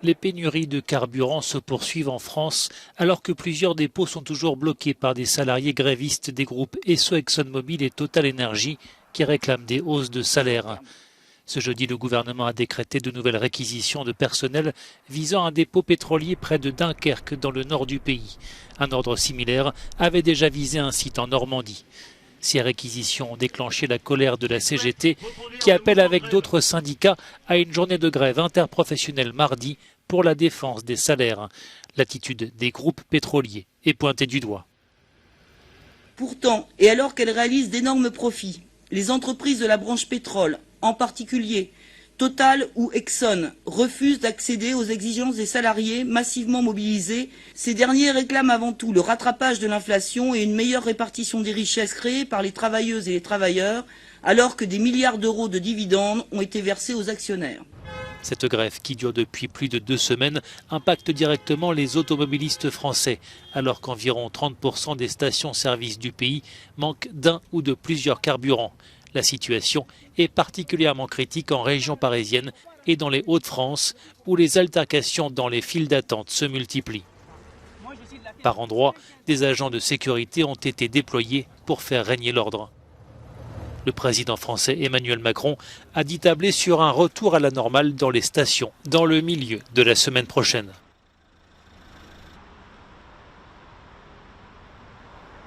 Les pénuries de carburant se poursuivent en France alors que plusieurs dépôts sont toujours bloqués par des salariés grévistes des groupes Esso, ExxonMobil et Total Energy qui réclament des hausses de salaire. Ce jeudi, le gouvernement a décrété de nouvelles réquisitions de personnel visant un dépôt pétrolier près de Dunkerque dans le nord du pays. Un ordre similaire avait déjà visé un site en Normandie. Ces réquisitions ont déclenché la colère de la CGT qui appelle avec d'autres syndicats à une journée de grève interprofessionnelle mardi pour la défense des salaires. L'attitude des groupes pétroliers est pointée du doigt. Pourtant, et alors qu'elles réalisent d'énormes profits, les entreprises de la branche pétrole, en particulier Total ou Exxon, refusent d'accéder aux exigences des salariés massivement mobilisés. Ces derniers réclament avant tout le rattrapage de l'inflation et une meilleure répartition des richesses créées par les travailleuses et les travailleurs, alors que des milliards d'euros de dividendes ont été versés aux actionnaires. Cette grève, qui dure depuis plus de 2 semaines, impacte directement les automobilistes français, alors qu'environ 30% des stations-service du pays manquent d'un ou de plusieurs carburants. La situation est particulièrement critique en région parisienne et dans les Hauts-de-France, où les altercations dans les files d'attente se multiplient. Par endroits, des agents de sécurité ont été déployés pour faire régner l'ordre. Le président français Emmanuel Macron a dit tabler sur un retour à la normale dans les stations, dans le milieu de la semaine prochaine.